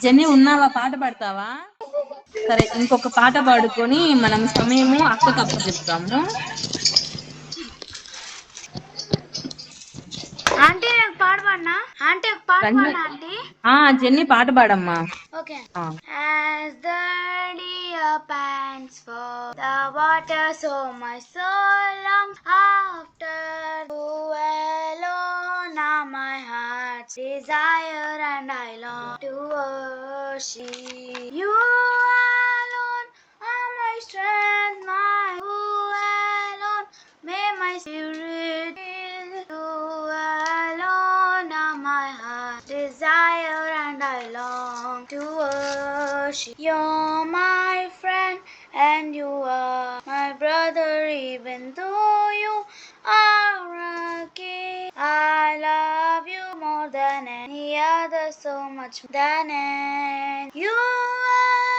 Jenny ఉన్నావా? పాట పాడతావా? సరే, ఇంకొక పాట పాడుకొని మనం సమయము అక్కకు అప్పచెప్తాము. ఆంటీ నాకు పాట పాడనా? ఆంటీ ఒక పాట పాడనా ఆంటీ? జెన్నీ పాట పాడమ్మా. Okay. As the deer pants for the water, so my soul longs after you alone are my heart's desire, and I long to worship you alone are my strength, my you alone may my spirit feel. You alone are my heart's desire, and I long to worship. You're my friend and you are my brother, even though you are a king. I love you more than any other, so much than any. You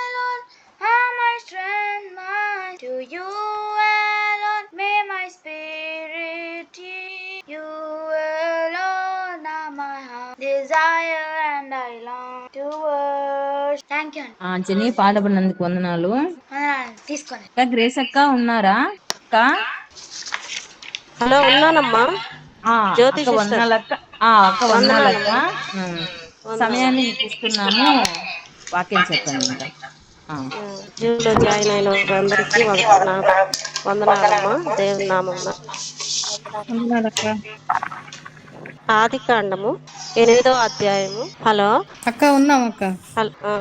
alone are my strength, my to you alone may my spirit yield. You alone are my heart desire, and I long to worship. Thank you. Jenny పాట పాడినందుకు వందనాలు. తీసుకోండి. Grace అక్క ఉన్నారా? అక్క hello, ఉన్నానమ్మా. జ్యోతి అక్క sister వందనాలక్క. అక్క వందనాలక్క. వందనాలమ్మా. సమయాన్ని వందనాలు. మీకు ఇస్తున్నాము. వాక్యం చెప్పండి ఇంకా. జూన్లో జాయిన్ అయిన వారందరికీ వందనాలమ్మా. దేవుని నామమున. ఆది కాండము 8వ అధ్యాయము. హలో అక్క ఉన్నాం అక్క.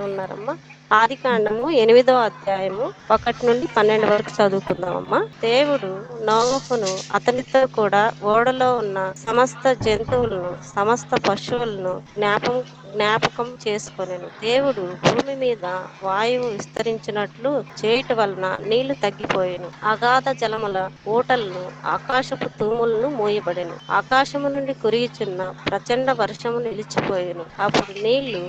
ఉన్నారమ్మా. ఆది కాండము 8వ అధ్యాయము 1 నుండి 12 వరకు చదువుకుందామమ్మా. దేవుడు నోవహును అతనితో కూడా ఓడలో ఉన్న సమస్త జంతువులను సమస్త పశువులను జ్ఞాపకం చేసుకొనెను. దేవుడు భూమి మీద వాయువు విస్తరించినట్లు చేయుట వలన నీళ్లు తగ్గిపోయెను. అగాధ జలముల ఊటలను ఆకాశపు తూములను మూయబడెను. ఆకాశము నుండి కురియుచున్న ప్రచండ వర్షము నిలిచిపోయెను. అప్పుడు నీళ్లు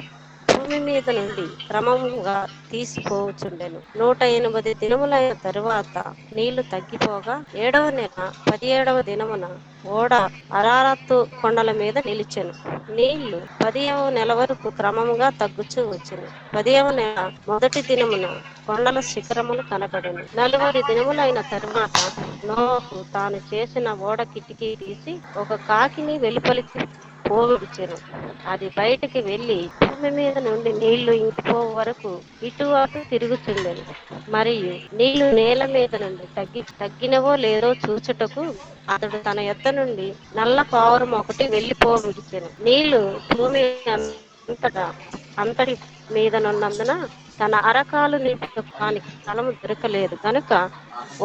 భూమి మీద నుండి క్రమముగా తీసిపోవచ్చుండెను. 180 దినములైన తరువాత నీళ్లు తగ్గిపోగా 7వ నెల 17వ దినమున ఓడ అరారత్తు కొండల మీద నిలిచెను. నీళ్లు 10వ నెల వరకు క్రమముగా తగ్గుచూ వచ్చెను. 10వ నెల మొదటి దినమున కొండల శిఖరములు కనపడెను. 40 దినములైన తరువాత నోవహు తాను చేసిన ఓడ కిటికీ తీసి ఒక కాకిని వెలుపలికి పోవిడిచెను. అది బయటికి వెళ్లి భూమి మీద నుండి నీళ్లు ఇంకిపో వరకు ఇటు అటు తిరుగుచుండెను. మరియు నీళ్లు నేల మీద నుండి తగ్గినవో లేదో చూచుటకు అతడు తన యొద్ద నుండి నల్ల పావురం ఒకటి వెళ్లిపోవిడిచెను. నీళ్లు భూమి అంతటి మీదనున్నందున తన అరకాలు నిలుపుకోవడానికి స్థలము దొరకలేదు కనుక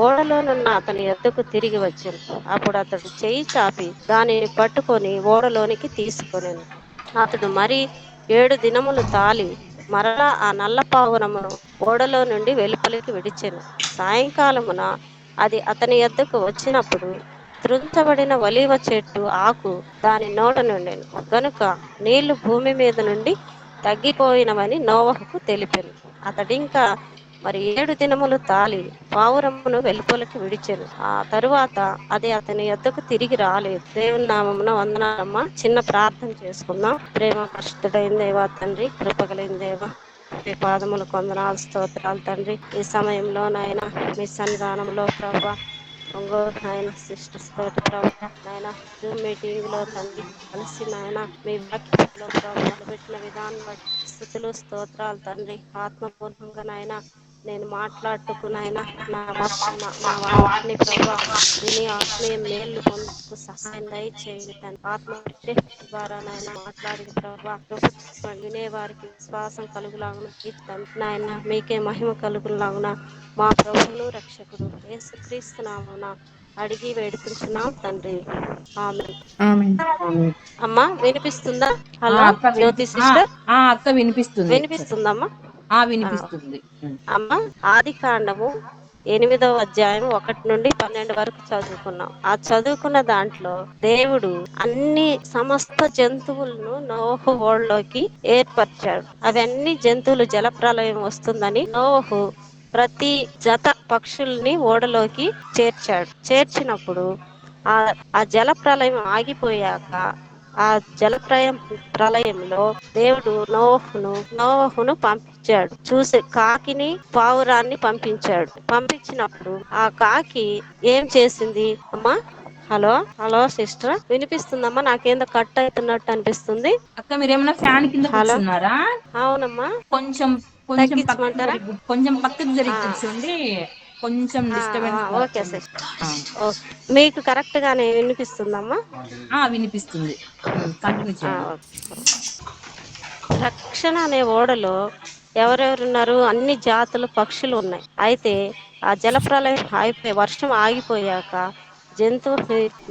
ఓడలోనున్న అతని యొద్దకు తిరిగి వచ్చాను. అప్పుడు అతడు చేయి చాపి దానిని పట్టుకొని ఓడలోనికి తీసుకొనెను. అతడు మరి 7 దినములు తాలి మరలా ఆ నల్ల పావురమును ఓడలో నుండి వెలుపలికి విడిచెను. సాయంకాలమున అది అతని యొద్దకు వచ్చినప్పుడు త్రుంచబడిన ఒలీవ చెట్టు ఆకు దాని నోట నుండెను గనుక నీళ్లు భూమి మీద నుండి తగ్గిపోయినవని నోవహుకు తెలిపెను. అతడింకా మరి 7 దినములు తాలి పావురమును వెలుపలికి విడిచెను. ఆ తరువాత అది అతని యొద్దకు తిరిగి రాలేదు. దేవుని నామమున వందనాలమ్మా. చిన్న ప్రార్థన చేసుకుందాం. ప్రేమ పరిశుద్ధుడైన దేవా తండ్రి, కృపగలిగిన దేవ, మీ పాదములకు వందనాలు, స్తోత్రాలు తండ్రి. ఈ సమయంలో నాయన మీ సన్నిధానంలో ప్రభా నాయన సిస్టర్స్ తోటి ప్రభా నాయన జూమ్ మీటింగ్ లో తండ్రి కలిసి నాయన మీ వాక్యంలో ప్రభా పెట్టిన విధానం బట్టి స్తుతులు స్తోత్రాలు తండ్రి. ఆత్మపూర్వకంగా నాయన నేను మాట్లాడుకున్నాయన నా వాటిని ప్రభా విని ఆత్మీయ మేలు పొందుకు సహాయం దయచేయండి. తన ఆత్మ ద్వారా నాయన మాట్లాడిన ప్రభా వినే వారికి విశ్వాసం కలుగులాగున నాయన మీకే మహిమ కలుగులాగున మా ప్రభువును రక్షకుడు యేసుక్రీస్తు నామమున అడిగి వేడుకుంటున్నాం తండ్రి. ఆమేన్. అమ్మా వినిపిస్తుందా? హలో జ్యోతి సిస్టర్, అక్క వినిపిస్తుంది. వినిపిస్తుందమ్మా? వినిపిస్తుంది అమ్మ. ఆది కాండము 8వ అధ్యాయం 1 నుండి 12 వరకు చదువుకున్నాం. ఆ చదువుకున్న దాంట్లో దేవుడు అన్ని సమస్త జంతువులను నోవహు ఓడలోకి ఏర్పరిచాడు. అవన్నీ జంతువులు జలప్రలయం వస్తుందని నోవహు ప్రతి జత పక్షుల్ని ఓడలోకి చేర్చాడు. చేర్చినప్పుడు ఆ జల ప్రళయం ఆగిపోయాక ఆ ప్రళయంలో దేవుడు నోవహును పంపించాడు. కాకిని పావురాన్ని పంపించినప్పుడు ఆ కాకి ఏం చేసింది అమ్మా? హలో హలో సిస్టర్, వినిపిస్తుందమ్మా? నాకేందో కట్ అవుతున్నట్టు అనిపిస్తుంది. అక్క మీరేమన్నా ఫ్యాన్ కింద హలో, కూర్చున్నారా? అవునమ్మా. కొంచెం కొంచెం పక్కకు తగ్గించమంటారా? జరిగి కొంచెం పక్కకు జరిగి కూర్చోండి. కొంచెం డిస్టర్బెన్స్ గా ఓకే వస్తుంది. సిస్టర్. ఓకే, మీకు కరెక్ట్ గానే వినిపిస్తుందమ్మా? వినిపిస్తుంది. కంటిన్యూ చేయండి. రక్షణ అనే ఓడలో ఎవరెవరున్నారు? అన్ని జాతుల పక్షులు ఉన్నాయి. అయితే ఆ జలప్రలయం వర్షం ఆగిపోయాక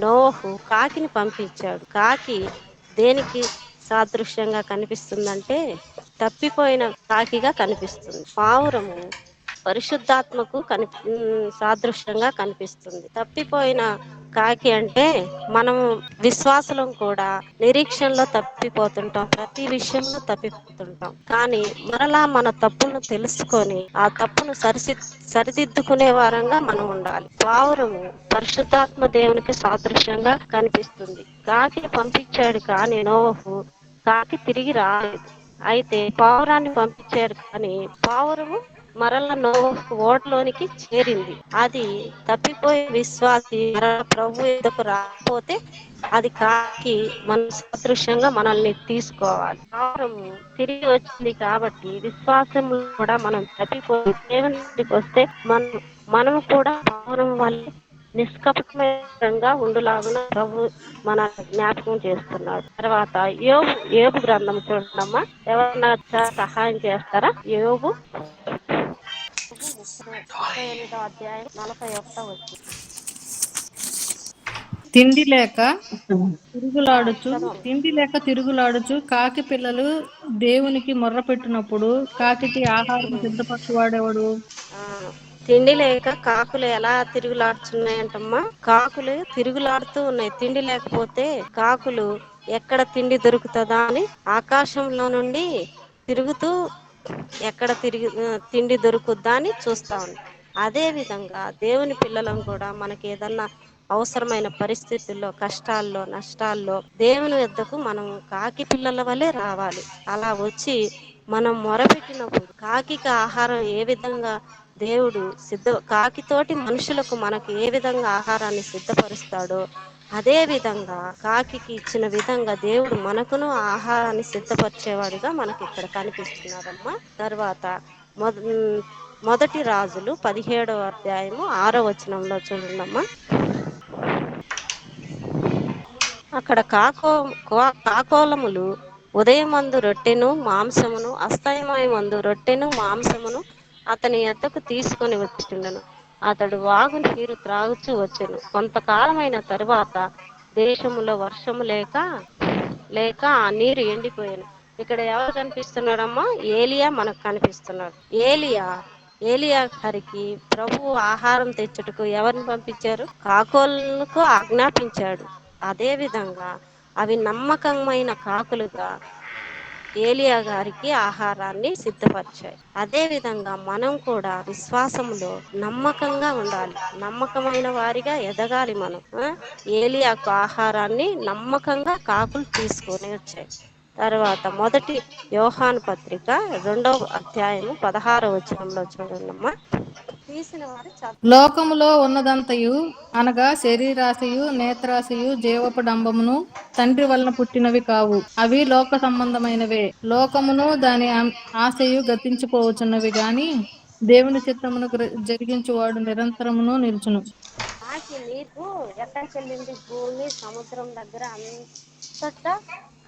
నోవహు కాకిని పంపించాడు. కాకి దేనికి సాదృశ్యంగా కనిపిస్తుందంటే తప్పిపోయిన కాకిగా కనిపిస్తుంది. పావురము పరిశుద్ధాత్మకు సాదృశ్యంగా కనిపిస్తుంది. తప్పిపోయిన కాకి అంటే మనము విశ్వాసులం కూడా నిరీక్షణలో తప్పిపోతుంటాం, ప్రతి విషయంలో తప్పిపోతుంటాం. కానీ మరలా మన తప్పును తెలుసుకొని ఆ తప్పును సరిదిద్దుకునే వారంగా మనం ఉండాలి. పావురము పరిశుద్ధాత్మ దేవునికి సాదృశ్యంగా కనిపిస్తుంది. కాకిని పంపించాడు కానీ నోవహు కాకి తిరిగి రాలేదు. అయితే పావురాన్ని పంపించారు కానీ పావురము మరల నోవహు ఓడలోనికి చేరింది. అది తప్పిపోయే విశ్వాసి మరల ప్రభు ఎదుకు రాకపోతే అది కాకి మన సదృశ్యంగా మనల్ని తీసుకోవాలి. పావురము తిరిగి వచ్చింది కాబట్టి విశ్వాసంలో కూడా మనం తప్పిపోయి దేవునికి వస్తే మనము కూడా పావురం వల్ల నిష్కపటంగా ఉండులాగున ప్రభు మన జ్ఞాపకం చేస్తున్నాడు. తర్వాత యోబు గ్రంథం చూడమ్మా. ఎవరన్నా సహాయం చేస్తారా? యోబు 38వ అధ్యాయం 41వ వచనం. తిండి లేక తిరుగులాడుచు కాకి పిల్లలు దేవునికి మొర్రపెట్టినప్పుడు కాకికి ఆహారం సిద్ధపరచువాడెవడు? తిండి లేక కాకులు ఎలా తిరుగులాడుతున్నాయంటమ్మా? కాకులు తిరుగులాడుతూ ఉన్నాయి. తిండి లేకపోతే కాకులు ఎక్కడ తిండి దొరుకుతుందా అని ఆకాశంలో నుండి తిరుగుతూ ఎక్కడ తిండి దొరుకుద్దా అని చూస్తా ఉంది. అదే విధంగా దేవుని పిల్లలం కూడా మనకి ఏదన్నా అవసరమైన పరిస్థితుల్లో, కష్టాల్లో, నష్టాల్లో దేవుని వద్దకు మనం కాకి పిల్లల వల్లే రావాలి. అలా వచ్చి మనం మొరపెట్టినప్పుడు కాకికి ఆహారం ఏ విధంగా దేవుడు కాకితోటి మనుషులకు మనకు ఏ విధంగా ఆహారాన్ని సిద్ధపరుస్తాడో అదే విధంగా కాకికి ఇచ్చిన విధంగా దేవుడు మనకును ఆహారాన్ని సిద్ధపరిచేవాడిగా మనకి ఇక్కడ కనిపిస్తున్నాడమ్మా. తర్వాత మొదటి రాజులు 17వ అధ్యాయము 6వ వచనంలో చూడండమ్మా. అక్కడ కాకోలములు ఉదయమందు రొట్టెను మాంసమును, అస్తమయమందు రొట్టెను మాంసమును అతని యొద్దకు తీసుకొని వచ్చిండెను. అతడు వాగు నీరు త్రాగుచూ వచ్చెను. కొంతకాలమైన తరువాత దేశములో వర్షము లేక ఆ నీరు ఎండిపోయాను. ఇక్కడ ఎవరు కనిపిస్తున్నాడమ్మా? ఏలియా మనకు కనిపిస్తున్నాడు. ఏలియా గారికి ప్రభువు ఆహారం తెచ్చుటకు ఎవరిని పంపించారు? కాకోలకు ఆజ్ఞాపించాడు. అదే విధంగా అవి నమ్మకమైన కాకులుగా ఏలియా గారికి ఆహారాన్ని సిద్ధపరిచాయి. అదే విధంగా మనం కూడా విశ్వాసంలో నమ్మకంగా ఉండాలి, నమ్మకమైన వారిగా ఎదగాలి. మనం ఏలియాకు ఆహారాన్ని నమ్మకంగా కాకులు తీసుకొని వచ్చాయి. తర్వాత మొదటి యోహాను పత్రిక 2వ అధ్యాయము 16వ వచనంలో చూడండమ్మా. తీసిన వారు లోకములో ఉన్నదంతయు అనగా శరీరాశయు, నేత్రాశయు, జీవపు డంబమును తండ్రి వలన పుట్టినవి కావు. అవి లోక సంబంధమైనవే. లోకమును దాని ఆశయు గతించిపోవచ్చున్నవి గాని దేవుని చిత్తమును జరిగించువాడు నిరంతరమును నిలుచును. కాకి నీరు ఎక్కడికి వెళ్ళింది? భూమి సముద్రం దగ్గర అంతటా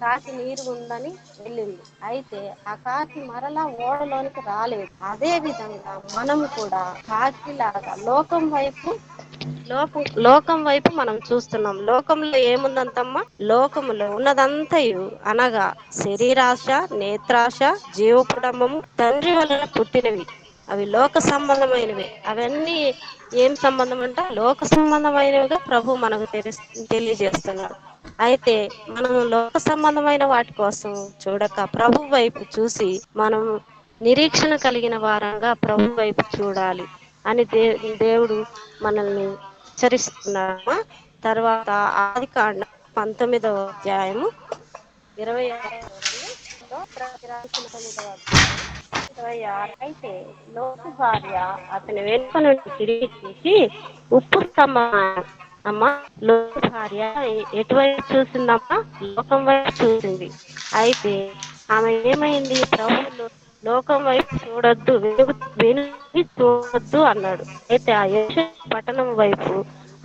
కాకి నీరు ఉందని వెళ్ళింది. అయితే ఆ కాకి మరలా ఓడలోనికి రాలేదు. అదే విధంగా మనము కూడా కాకిలాగా లోకం వైపు మనం చూస్తున్నాం. లోకంలో ఏముందంతమ్మా? లోకములో ఉన్నదంతయు అనగా శరీరాశ, నేత్రాశ, జీవపుడంబము తండ్రి వలన పుట్టినవి. అవి లోక సంబంధమైనవి. అవన్నీ ఏం సంబంధం అంటే లోక సంబంధమైనవిగా ప్రభు మనకు తెలియజేస్తున్నాడు. అయితే మనం లోక సంబంధమైన వాటి కోసం చూడక ప్రభు వైపు చూసి మనం నిరీక్షణ కలిగిన వారంగా ప్రభు వైపు చూడాలి అని దేవుడు మనల్ని హెచ్చరిస్తున్నాడమ్మా. తర్వాత 19వ అధ్యాయము 26 అయితే లోతు భార్య అతని వెనుక నుండి తిరిగి చూసి ఉప్పు స్తంభమా అమ్మా. లోతు భార్య ఎటువైపు చూసిందమ్మా? లోకం వైపు చూసింది. అయితే ఆమె ఏమైంది? ప్రభువులు లోకం వైపు చూడొద్దు, వెనుక చూడొద్దు అన్నాడు. అయితే ఆ యెరూషలేము పట్టణం వైపు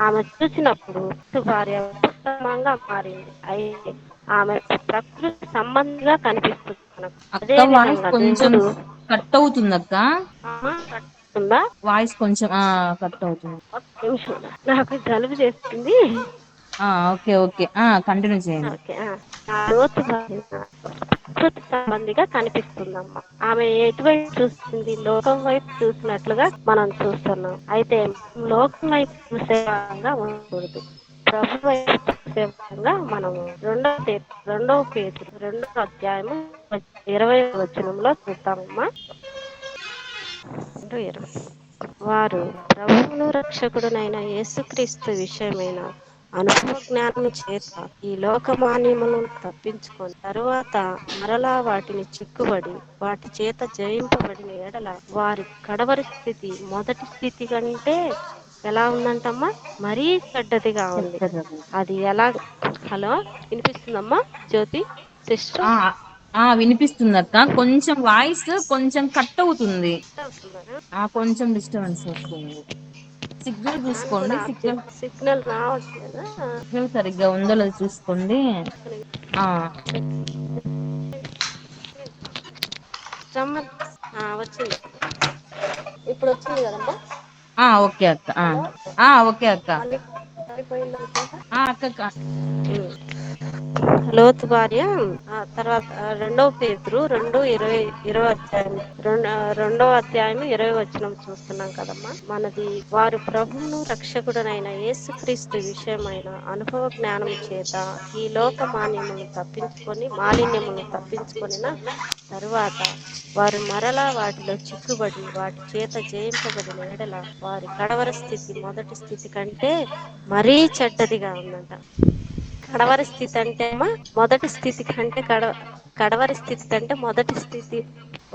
ఆమె చూసినప్పుడు భార్య ఉత్తమంగా మారింది. అయితే ఆమె ప్రకృతి సంబంధిగా కనిపిస్తుంది మనకు. అక్క అదే వాయిస్ విధంగా కొంచెం దేవుడు కట్ అవుతుంది అక్క. కట్టుకుందా. వాయిస్ కొంచెం కట్ అవుతుంది. ఒక నిమిషం, నాకు జలుబు చేస్తుంది. ఓకే ఓకే, కంటిన్యూ చేయండి. ఓకే. ఆ లోతు ప్రకృతి సంబంధిగా కనిపిస్తుందమ్మా. ఆమె ఎటువైపు చూస్తుంది? లోకం వైపు చూసినట్లుగా మనం చూస్తున్నాం. అయితే లోకం వైపు చూసే విధంగా ఉండకూడదు, ప్రభు వైపు చూసే విధంగా మనము 2 పేతురు 2వ అధ్యాయము 20వ వచనంలో చూస్తామమ్మా. 2:20 వారు ప్రభువును రక్షకుడునైన యేసుక్రీస్తు విషయమైన అనుభవ జ్ఞానము చేత ఈ లోకమాన్యములను తప్పించుకొని తరువాత మరలా వాటిని చిక్కుబడి వాటి చేత జయింపబడిన ఎడల వారి కడవరి స్థితి మొదటి స్థితి కంటే ఎలా ఉందంటమ్మా? మరీ చెడ్డదిగా ఉంది. అది ఎలా? హలో, వినిపిస్తుందమ్మా జ్యోతి సిస్టర్? వినిపిస్తుంది అక్క. కొంచెం వాయిస్ కొంచెం కట్ అవుతుంది, కొంచెం డిస్టర్బెన్స్ వస్తుంది. సిగ్నల్ చూసుకోండి. సిగ్నల్ రావట్లేదా? సిగ్నల్ సరిగ్గా ఉందో లేదో చూసుకోండి. వచ్చింది, ఇప్పుడు వచ్చింది కదమ్మా. ఓకే అక్క. ఓకే అక్క. అక్క లోతు భార్య తర్వాత 2 పేతురు 2:20 అధ్యాయం 2వ అధ్యాయం 20 వచనం చూస్తున్నాం కదమ్మా. మనది వారు ప్రభువును రక్షకుడనైన యేసుక్రీస్తు విషయమైన అనుభవ జ్ఞానం చేత ఈ లోక మాలిన్యమును తప్పించుకొని తరువాత వారు మరలా వాటిలో చిక్కుబడి వాటి చేత జయింపబడిన ఎడల వారి కడవర స్థితి మొదటి స్థితి కంటే మరీ చెడ్డదిగా ఉందంట. కడవరి స్థితి అంటే మొదటి స్థితి కంటే కడవరి స్థితి కంటే మొదటి స్థితి,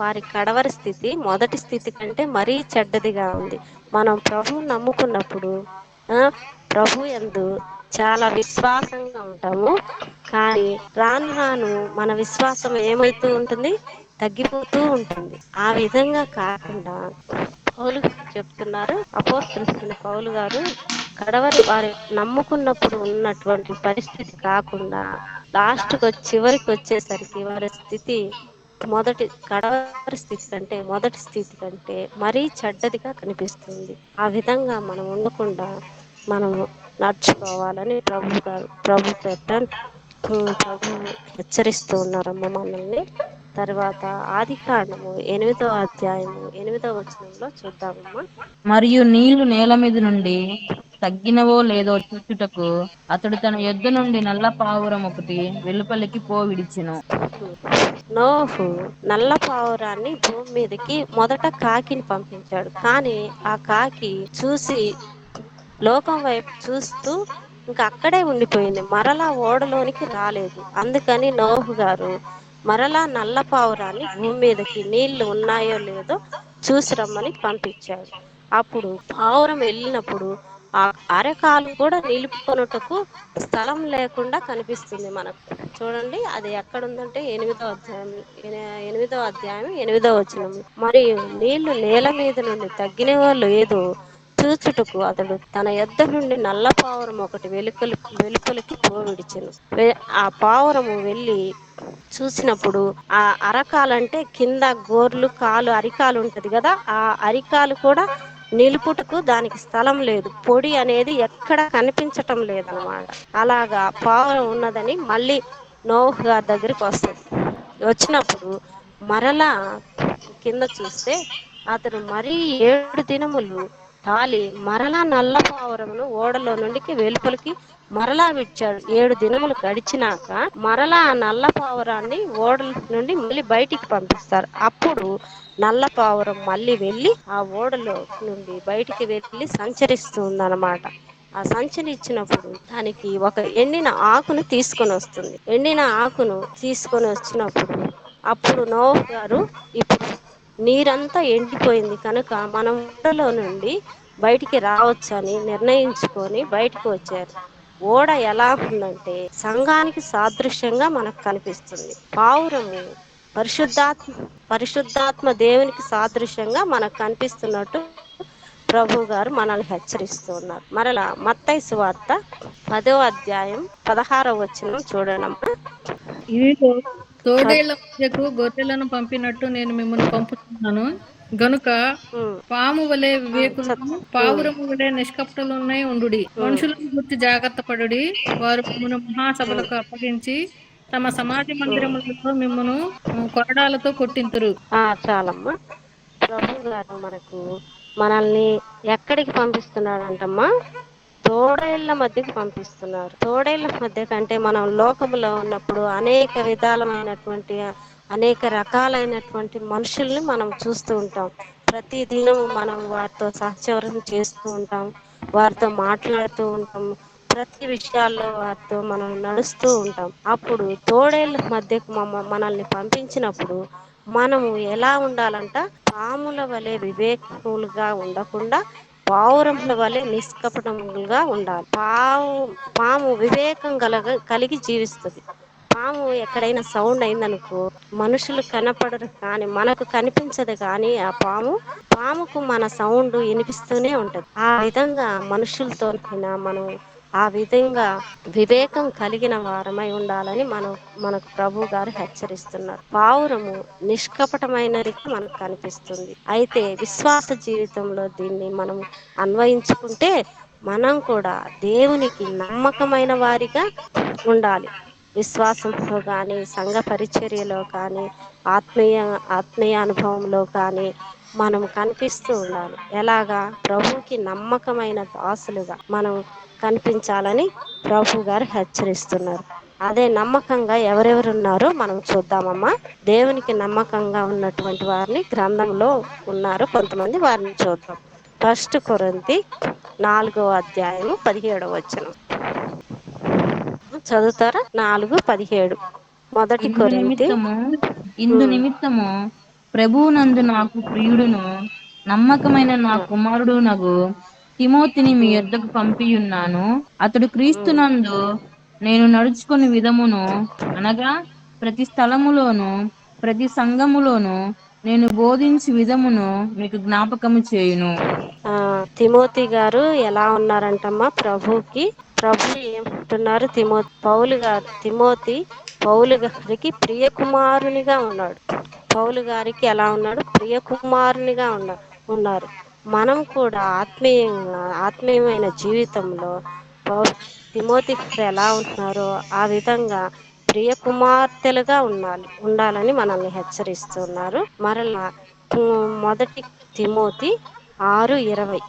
వారి కడవరి స్థితి మొదటి స్థితి కంటే మరీ చెడ్డదిగా ఉంది. మనం ప్రభువు నమ్ముకున్నప్పుడు ప్రభు యందు చాలా విశ్వాసంగా ఉంటాము. కానీ రాను రాను మన విశ్వాసం ఏమైతూ ఉంటుంది? తగ్గిపోతూ ఉంటుంది. ఆ విధంగా కాకుండా పౌలు చెప్తున్నారు, అపోస్తలుడైన పౌలు గారు కడవరి వారి నమ్ముకున్నప్పుడు ఉన్నటువంటి పరిస్థితి కాకుండా చివరికి వచ్చేసరికి వారి స్థితి కడవరి స్థితి కంటే మొదటి స్థితి కంటే మరీ చెడ్డదిగా కనిపిస్తుంది. ఆ విధంగా మనం ఉండకుండా మనము నడుచుకోవాలని ప్రభు హెచ్చరిస్తూ ఉన్నారమ్మ మనల్ని. తర్వాత ఆదికాండము 8వ అధ్యాయము 8వ వచనంలో చూద్దామమ్మా. మరియు నీళ్లు నేల మీద నుండి తగ్గినవో లేదో చూచుటకు అతడు తన యొద్ద నుండి నల్ల పావురం ఒకటి వెలుపలికి విడిచెను. నోహు నల్ల పావురాన్ని భూమి మీదకి మొదట కాకిని పంపించాడు. కానీ ఆ కాకి చూసి లోకం వైపు చూస్తూ ఇంకా అక్కడే ఉండిపోయింది, మరలా ఓడలోనికి రాలేదు. అందుకని నోహు గారు మరలా నల్ల పావురాన్ని భూమి మీదకి నీళ్లు ఉన్నాయో లేదో చూసి రమ్మని పంపించాడు. అప్పుడు పావురం వెళ్ళినప్పుడు ఆ అరకాలు కూడా నిలుపుకొనుటకు స్థలం లేకుండా కనిపిస్తుంది మనకు. చూడండి, అది ఎక్కడుందంటే 8వ అధ్యాయం 8వ వచనం. మరియు నీళ్లు నేల మీద నుండి తగ్గినవో లేదో చూచుటకు అతడు తన యొద్ద నుండి నల్ల పావురం ఒకటి వెలుపలికి విడిచెను. ఆ పావురము వెళ్ళి చూసినప్పుడు ఆ అరకాలంటే కింద గోర్లు కాలు అరికాలు ఉంటది కదా, ఆ అరికాలు కూడా నిలుపుటకు దానికి స్థలం లేదు. పొడి అనేది ఎక్కడ కనిపించటం లేదనమాట. అలాగా పావురం ఉన్నదని మళ్ళీ నోహు గారి దగ్గరికి వస్తుంది. వచ్చినప్పుడు మరలా కింద చూస్తే అతను మరీ 7 దినములు తాలి మరలా నల్ల పావురమును ఓడలో నుండి వెలుపలికి మరలా విడిచాడు. 7 దినములు గడిచినాక మరలా ఆ నల్ల పావురాన్ని ఓడల నుండి మళ్ళీ బయటికి పంపిస్తారు. అప్పుడు నల్ల పావురం మళ్ళీ వెళ్ళి ఆ ఓడలో నుండి బయటికి వెళ్ళి సంచరిస్తూ ఉందన్నమాట. ఆ సంచిని ఇచ్చినప్పుడు దానికి ఒక ఎండిన ఆకును తీసుకొని వస్తుంది. ఎండిన ఆకును తీసుకొని వచ్చినప్పుడు అప్పుడు నోవహు గారు ఇప్పుడు నీరంతా ఎండిపోయింది కనుక మనం ఊడలో నుండి బయటికి రావచ్చని నిర్ణయించుకొని బయటికి వచ్చారు. ఓడ ఎలా ఉందంటే సంఘానికి సాదృశ్యంగా మనకు కనిపిస్తుంది. పావురము పరిశుద్ధాత్మ పరిశుద్ధాత్మ దేవునికి సాదృశ్యంగా మనకు కనిపిస్తున్నట్టు ప్రభు గారు మనల్ని హెచ్చరిస్తూ ఉన్నారు. మరలా మత్తయి సువార్త 10వ అధ్యాయం 16వ వచనం చూడండమ్మా. ఇదిగో తోడేళ్ల మధ్యకు గొర్రెలను పంపినట్టు నేను మిమ్మల్ని పంపుతున్నాను గనుక ఉమ్, పాము వలె ఉమ్, వివేకులను ఉమ్, పావురము వలె నిష్కపటులున్నై ఉండుడి. ఉమ్, మనుషులను గురించి జాగ్రత్త పడుడి. వారు మిమ్మను ఉమ్, మహాసభలకు అప్పగించి తమ సమాజ ఉమ్. మందిరములలో మిమ్మను కొరడాలతో కొట్టింతురు. చాలమ్మా. ప్రభు గారు మనల్ని ఎక్కడికి పంపిస్తున్నాడంటమ్మా? తోడేళ్ల మధ్యకి పంపిస్తున్నారు. తోడేళ్ల మధ్య కంటే మనం లోకములో ఉన్నప్పుడు అనేక విధాలమైనటువంటి అనేక రకాలైనటువంటి మనుషుల్ని మనం చూస్తూ ఉంటాం. ప్రతి దినము మనం వారితో సహచరం చేస్తూ ఉంటాం, వారితో మాట్లాడుతూ ఉంటాం, ప్రతి విషయాల్లో వారితో మనం నడుస్తూ ఉంటాం. అప్పుడు తోడేళ్ల మధ్యకు మనల్ని పంపించినప్పుడు మనము ఎలా ఉండాలంట? పాముల వలె వివేకులుగా ఉండకుండా పావురముల వలె నిష్కపటములుగా ఉండాలి. పాము వివేకం కలిగి జీవిస్తుంది. పాము ఎక్కడైనా సౌండ్ అయిందనుకో మనుషులు కనపడరు కానీ మనకు కనిపించదు, కానీ ఆ పాముకు మన సౌండ్ వినిపిస్తూనే ఉంటది. ఆ విధంగా మనుషులతోనైనా మనం ఆ విధంగా వివేకం కలిగిన వారమై ఉండాలని మనకు ప్రభు గారు హెచ్చరిస్తున్నారు. పావురము నిష్కపటమైనది మనకు కనిపిస్తుంది. అయితే విశ్వాస జీవితంలో దీన్ని మనం అన్వయించుకుంటే మనం కూడా దేవునికి నమ్మకమైన వారిగా ఉండాలి. విశ్వాసంలో కానీ, సంఘ పరిచర్యలో కానీ, ఆత్మీయ అనుభవంలో కానీ మనం కనిపిస్తూ ఉండాలి. ఎలాగా? ప్రభుకి నమ్మకమైన దాసులుగా మనం కనిపించాలని ప్రభు గారు హెచ్చరిస్తున్నారు. అదే నమ్మకంగా ఎవరెవరు ఉన్నారో మనం చూద్దామమ్మా. దేవునికి నమ్మకంగా ఉన్నటువంటి వారిని గ్రంథంలో ఉన్నారు కొంతమంది, వారిని చూద్దాం. 1 కొరింథీ 4వ అధ్యాయము 17వ వచనం చదువుతారా? 4:17. 1 ఇందు కొరింథీ. నిమిత్తము ఇందు నిమిత్తము ప్రభువునందు నాకు ప్రియుడును నమ్మకమైన నా కుమారుడునగు తిమోతిని మీ యొద్దకు పంపియున్నాను. అతడు క్రీస్తునందు నేను నడుచుకుని విధమును, అనగా ప్రతి స్థలములోను ప్రతి సంఘములోను నేను బోధించి విధమును మీకు జ్ఞాపకము చేయును. తిమోతి గారు ఎలా ఉన్నారంటమ్మా? ప్రభు ఏమంటున్నారు? తిమోతి పౌలు గారికి ప్రియ కుమారునిగా ఉన్నాడు. పౌలు గారికి ఎలా ఉన్నాడు? ప్రియ కుమారునిగా ఉన్నారు. మనం కూడా ఆత్మీయమైన జీవితంలో తిమోతి గారు ఎలా ఉంటున్నారో ఆ విధంగా ప్రియ కుమార్తెలుగా ఉండాలని మనల్ని హెచ్చరిస్తున్నారు. మరలా 1 తిమోతి 6:20,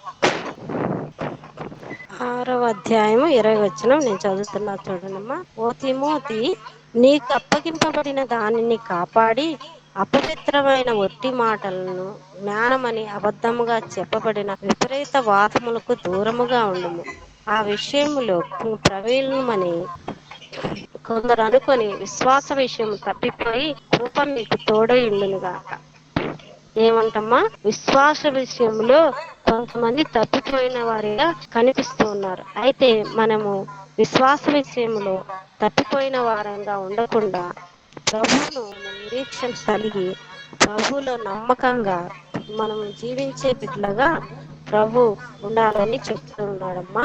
6వ అధ్యాయము 20వ వచనం నేను చదువుతున్నా చూడండమ్మా. ఓ తిమోతి, నీకు అప్పగింపబడిన దానిని కాపాడి అపవిత్రమైన ఒట్టి మాటలను, జ్ఞానమని అబద్ధముగా చెప్పబడిన విపరీత వాదములకు దూరముగా ఉండుము. ఆ విషయములో ప్రవీణమని కొందరు అనుకొని విశ్వాస విషయం తప్పిపోయి కృప మీకు తోడై ఉండునుగాక. ఏమంటమ్మా? విశ్వాస విషయంలో కొంతమంది తప్పిపోయిన వారిగా కనిపిస్తూ ఉన్నారు. అయితే మనము విశ్వాస విషయంలో తప్పిపోయిన వారంగా ఉండకుండా ప్రభువును నిరీక్షణ కలిగి ప్రభువులో నమ్మకంగా మనం జీవించే బిడ్డలుగా ప్రభు ఉండాలని చెప్తూ ఉన్నాడమ్మా.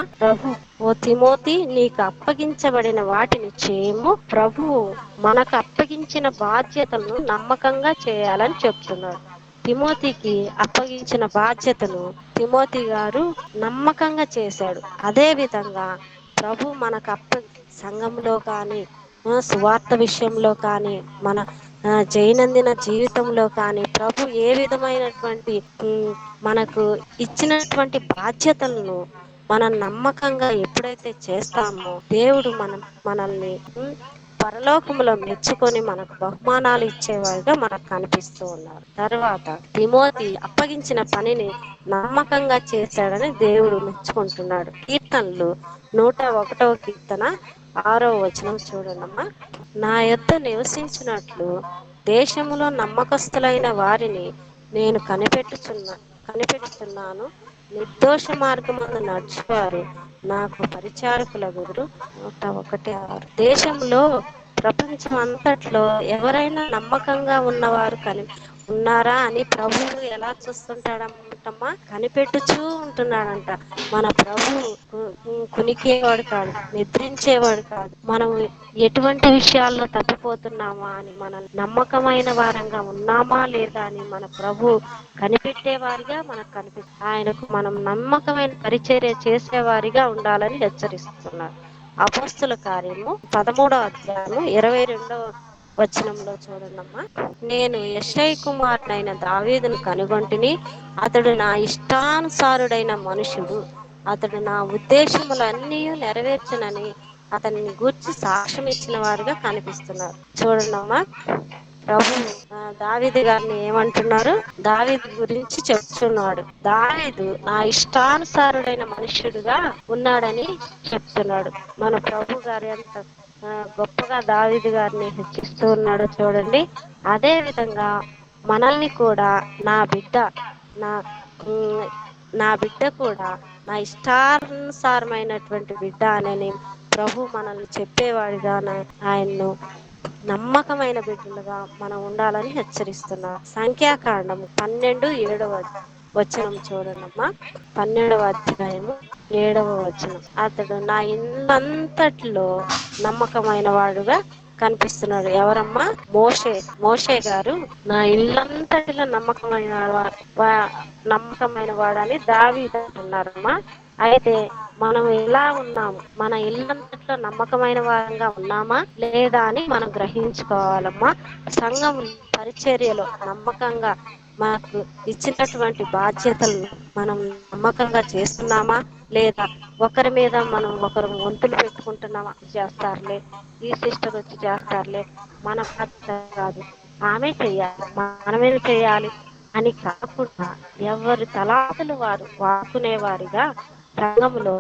ఓ తిమోతి, నీకు అప్పగించబడిన వాటిని చేయము. ప్రభువు మనకు అప్పగించిన బాధ్యతలను నమ్మకంగా చేయాలని చెప్తున్నాడు. తిమోతికి అప్పగించిన బాధ్యతను తిమోతి గారు నమ్మకంగా చేశాడు. అదే విధంగా ప్రభు మనకు సంఘంలో కానీ, సువార్త విషయంలో కానీ, మన దైనందిన జీవితంలో కానీ ప్రభు ఏ విధమైనటువంటి మనకు ఇచ్చినటువంటి బాధ్యతలను మనం నమ్మకంగా ఎప్పుడైతే చేస్తామో దేవుడు మనల్ని పరలోకములో మెచ్చుకొని మనకు బహుమానాలు ఇచ్చేవారుగా మనకు కనిపిస్తూ ఉన్నారు. తర్వాత తిమోతి అప్పగించిన పనిని నమ్మకంగా చేశాడని దేవుడు మెచ్చుకుంటున్నాడు. కీర్తనలు 101వ కీర్తన 6వ వచనం చూడండమ్మా. నా యొద్ద నివసించినట్లు దేశములో నమ్మకస్తులైన వారిని నేను కనిపెట్టుచున్నాను. నిర్దోష మార్గమందు నడుచువారు నాకు పరిచారకులగుదురు. 101:6. దేశంలో ప్రపంచం అంతట్లో ఎవరైనా నమ్మకంగా ఉన్నవారు ఉన్నారా అని ప్రభువు ఎలా చూస్తుంటాడమ్మా? కనిపెట్టుచూ ఉంటున్నాడంట. మన ప్రభువు కునికేవాడు కాదు, నిద్రించేవాడు కాదు. మనం ఎటువంటి విషయాల్లో తప్పిపోతున్నామా అని, మనం నమ్మకమైన వారంగా ఉన్నామా లేదా అని మన ప్రభు కనిపెట్టేవారిగా మనకు ఆయనకు మనం నమ్మకమైన పరిచర్య చేసేవారిగా ఉండాలని హెచ్చరిస్తున్నారు. అపోస్తుల కార్యము 13వ అధ్యాయము 22వ వచనంలో చూడండమ్మా. నేను యెషై కుమారుడైన దావీదును కనుగొంటిని. అతడు నా ఇష్టానుసారుడైన మనుషుడు. అతడు నా ఉద్దేశములన్నీ నెరవేర్చనని అతన్ని గూర్చి సాక్ష్యం ఇచ్చిన వారుగా కనిపిస్తున్నారు. చూడండమ్మా, ప్రభు దావీదు గారిని ఏమంటున్నారు? దావీదు గురించి చెప్తున్నాడు. దావీదు నా ఇష్టానుసారుడైన మనుష్యుడుగా ఉన్నాడని చెప్తున్నాడు. మన ప్రభు గారు ఎంత గొప్పగా దావీదు గారిని హెచ్చిస్తూ ఉన్నాడో చూడండి. అదే విధంగా మనల్ని కూడా నా బిడ్డ కూడా నా ఇష్టానుసారమైనటువంటి బిడ్డ అని ప్రభు మనల్ని చెప్పేవాడిగా ఆయన్ను నమ్మకమైన బిడ్డలుగా మనం ఉండాలని హెచ్చరిస్తున్నారు. సంఖ్యాకాండము 12:7వ వచనం చూడండమ్మా. 12వ అధ్యాయము 7వ వచనం. అతడు నా ఇల్లంతట్లో నమ్మకమైన వాడుగా కనిపిస్తున్నాడు. ఎవరమ్మా? మోషే గారు నా ఇల్లంతటిలో నమ్మకమైన వాడని దావీదు అంటున్నారమ్మా. అయితే మనం ఎలా ఉన్నాము? మన ఇల్లంతట్లో నమ్మకమైన వారంగా ఉన్నామా లేదా అని మనం గ్రహించుకోవాలమ్మా. సంఘం పరిచర్యలో నమ్మకంగా మనకు ఇచ్చినటువంటి బాధ్యతలను మనం నమ్మకంగా చేస్తున్నామా లేదా ఒకరి మీద మనం ఒకరు వంతులు పెట్టుకుంటున్నామా? చేస్తారులే, ఈ సిస్టర్ వచ్చి చేస్తారులే, మన బాధ్యత కాదు, ఆమె చెయ్యాలి, మనమే చేయాలి అని కాకుండా ఎవరి తలాతులు వారు వాడుకునేవారిగా సంఘంలో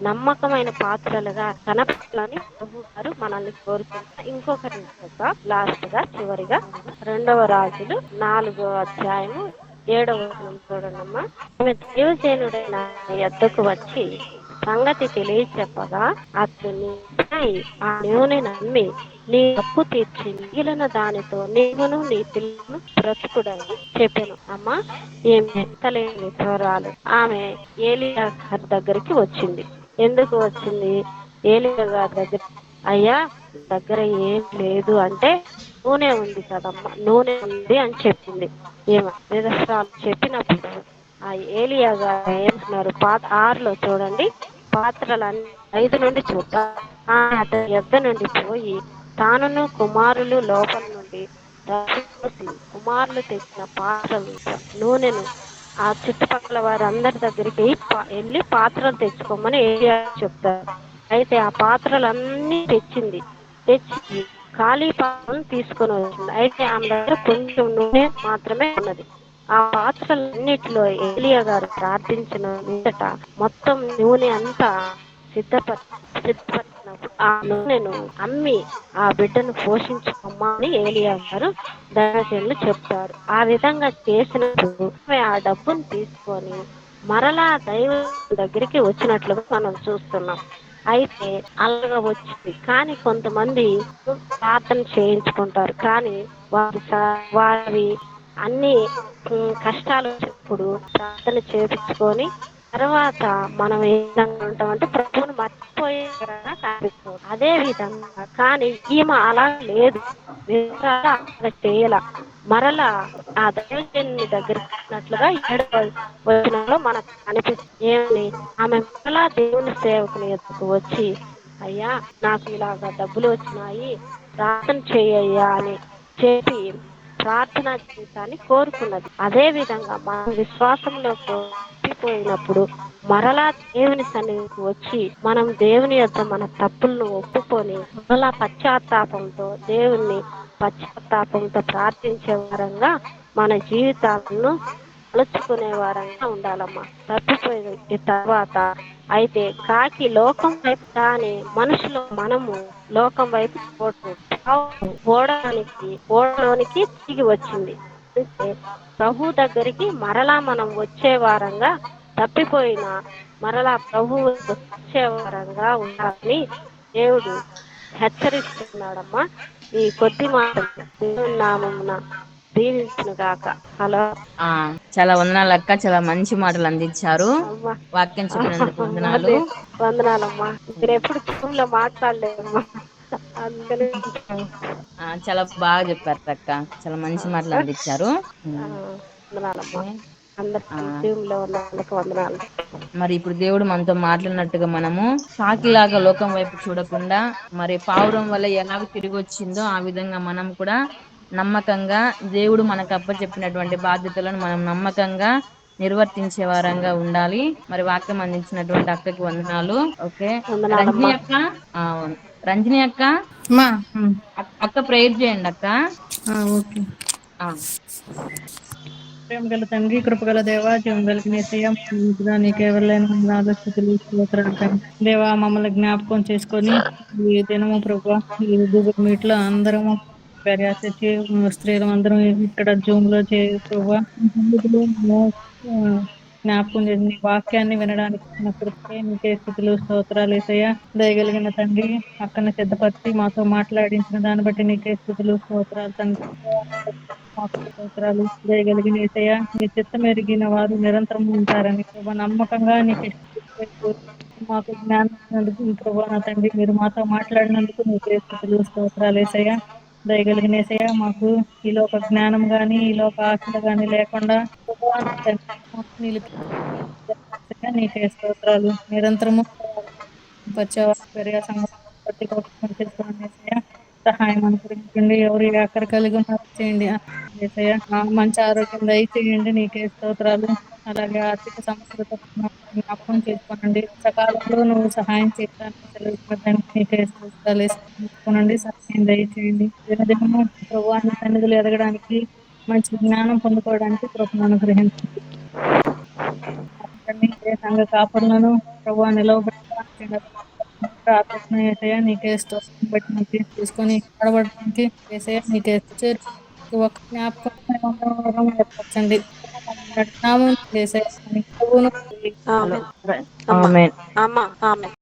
నమ్మకమైన పాత్రలుగా కనపడాలని ప్రభు గారు మనల్ని కోరుకుంటారు. ఇంకొకటి లాస్ట్ గా చివరిగా 2వ రాజులు 4వ అధ్యాయము 7వ వచనం చూడండమ్మా. ఆమె దైవజనుడైన యొద్దకు వచ్చి సంగతి తెలియచెప్పగా అతను ఆ నూనె నమ్మి నీ అప్పు తీర్చి మిగిలిన దానితో నీవును నీ పిల్లలను బ్రతుకుడని చెప్పాను. అమ్మా, ఏమి ఎత్తలేని విధవరాలు. ఆమె ఏలియా గారి దగ్గరికి వచ్చింది. ఎందుకు వచ్చింది? ఏలియా గారి దగ్గర, అయ్యా దగ్గర ఏం లేదు అంటే, నూనె ఉంది కదమ్మా, నూనె ఉంది అని చెప్పింది. విధవరాలు చెప్పినప్పుడు ఆ ఏలియా గారు ఏమంటున్నారు? 6లో చూడండి, పాత్రలన్నీ 5 నుండి చూద్దాం. అతని యొద్ద నుండి పోయి తానును కుమారులు లోపల నుండి కుమారులు తెచ్చిన పాత్రలు నూనెను ఆ చుట్టుపక్కల వారందరి దగ్గరికి వెళ్ళి పాత్రలు తెచ్చుకోమని ఏలియా చెప్తారు. అయితే ఆ పాత్రలన్నీ తెచ్చి ఖాళీ పాత్రను తీసుకొని వచ్చింది. అయితే ఆమె దగ్గర కొంచెం నూనె మాత్రమే ఉన్నది. ఆ పాత్రలన్నిటిలో ఏలియా గారు ప్రార్థించిన మీదట మొత్తం నూనె అంతా సిద్ధపరిచినప్పుడు ఆ నూనెను అమ్మి ఆ బిడ్డను పోషించుకోమ్మా అని ఏలియా గారు దైవజనులు చెప్తారు. ఆ విధంగా చేసినప్పుడు ఆ డబ్బును తీసుకొని మరలా దైవ దగ్గరికి వచ్చినట్లుగా మనం చూస్తున్నాం. అయితే అలాగా వచ్చింది. కానీ కొంతమంది ప్రార్థన చేయించుకుంటారు, కానీ వారి అన్ని కష్టాలు వచ్చినప్పుడు ప్రార్థన చేయించుకొని తర్వాత మనం ఏ విధంగా ఉంటామంటే ప్రభువును మర్చిపోయే కనిపిస్తుంది. అదే విధంగా కానీ ఈమె అలా లేదు, అలా చేయాల. మరలా ఆ దైవజనుని దగ్గరగా 7వ వచనంలో మనకు అనిపిస్తుంది. ఏమని? ఆమె మరలా దేవుని సేవకుని ఎత్తుకు వచ్చి, అయ్యా నాకు ఇలాగా డబ్బులు వచ్చినాయి, ప్రార్థన చేయయ్యా అని చెప్పి ప్రార్థనా జీవితాన్ని కోరుకున్నది. అదే విధంగా మన విశ్వాసంలో తప్పిపోయినప్పుడు మరలా దేవుని సన్నిధికి వచ్చి మనం దేవుని యొక్క మన తప్పులను ఒప్పుకొని మరలా పశ్చాత్తాపంతో ప్రార్థించే వారంగా మన జీవితాలను మలుచుకునే వారంగా ఉండాలమ్మా. తప్పిపోయిన తర్వాత అయితే కాకి లోకం వైపు కానీ మనుషులు మనము లోకం వైపు ఓడలోనికి తిరిగి వచ్చింది. అంటే ప్రభు దగ్గరికి మరలా మనం వచ్చే వారంగా తప్పిపోయిన మరలా ప్రభు వచ్చే వారంగా ఉండాలని దేవుడు హెచ్చరిస్తున్నాడమ్మా. ఈ కొద్ది మాటలు దేవుని నామమున దీవించును గాక. హలో. చాలా వందనాలు అక్క, చాలా మంచి మాటలు అందించారు. అమ్మా వాక్యం చెప్పినందుకు వందనాలు. వందనాలమ్మా. మీరు ఎప్పుడు ఫోన్లో మాట్లాడలేదమ్మా, అందుకని చాలా బాగా చెప్పారు అక్క, చాలా మంచి మాటలు అందించారు. వందనాలమ్మా. అందరికి జీవంలో ఉన్నందుకు వందనాలు. మరి ఇప్పుడు దేవుడు మనతో మాట్లాడినట్టుగా మనము కాకిలాగా లోకం వైపు చూడకుండా మరి పావురం వల్ల ఎలాగ తిరిగి వచ్చిందో ఆ విధంగా మనం కూడా నమ్మకంగా దేవుడు మనకు అప్పచెప్పినటువంటి బాధ్యతలను మనం నమ్మకంగా నిర్వర్తించే వారంగా ఉండాలి. మరి వాక్యం అందించినటువంటి అక్కకి వందనాలు. ఓకే రంజని అక్క, రంజని అక్క, అక్క ప్రేయర్ చేయండి అక్క. ఓకే. ప్రేమ గల తండ్రి, కృపగల దేవ, జీవం కలిగిన యేసయ్య, నీకెవరైనా స్థుతులు స్తోత్రాలు తండ్రి. దేవా, మమ్మల్ని జ్ఞాపకం చేసుకొని ఈ దినము ప్రభా ఈ గూగుల్ మీట్ లో అందరము స్త్రీలు అందరం ఇక్కడ జూమ్ లో ప్రభా జ్ఞాపకం చేసి నీ వాక్యాన్ని వినడానికి నీకే స్థుతులు స్తోత్రాలు యేసయ్య. దయగలిగిన తండ్రి, అక్కను సిద్ధపరిచి మాతో మాట్లాడించిన దాన్ని బట్టి నీకే స్థుతులు స్తోత్రాలు తండ్రి. స్తోత్రాలు. దయగలిగిన యేసయ్య, నీ చిత్తం ఎరిగిన వారు నిరంతరం ఉంటారని ప్రభా నమ్మకంగా నీకు మాకు జ్ఞానం ప్రభా నా తండ్రి, మీరు మాతో మాట్లాడినందుకు నీకే స్థుతులు స్తోత్రాలు యేసయ్య. దయగలిగిన యేసయ్య, మాకు ఈ లోక జ్ఞానం గాని ఈ లోక ఆశలు గాని లేకుండా నీకే స్తోత్రాలు. నిరంతరము సహాయం అనుగ్రహించండి. ఎవరు ఎక్కడ కలిగి ఉన్నారు చేయండి. మంచి ఆరోగ్యం దయచేయండి. నీకే స్తోత్రాలు. అలాగే ఆర్థిక సమస్యలతో జ్ఞాపకం చేసుకోనండి. సకాలంలో నువ్వు సహాయం చేయడానికి నీకే స్తోత్రాలు. సహాయం దయచేయండి. దినదినము ప్రభువాన్ని సన్నిధులు ఎదగడానికి, మంచి జ్ఞానం పొందుకోవడానికి కృపను అనుగ్రహించండి. సంఘ కాపురులను ప్రభు నిలవబెట్టడానికి నీకే స్తోత్రం బట్టి మంచి తీసుకొని ఆడబడటానికి నీకే ఒక జ్ఞాపకం ఏర్పరచండి. ఆమె. ఆమేన్. అమ్మ.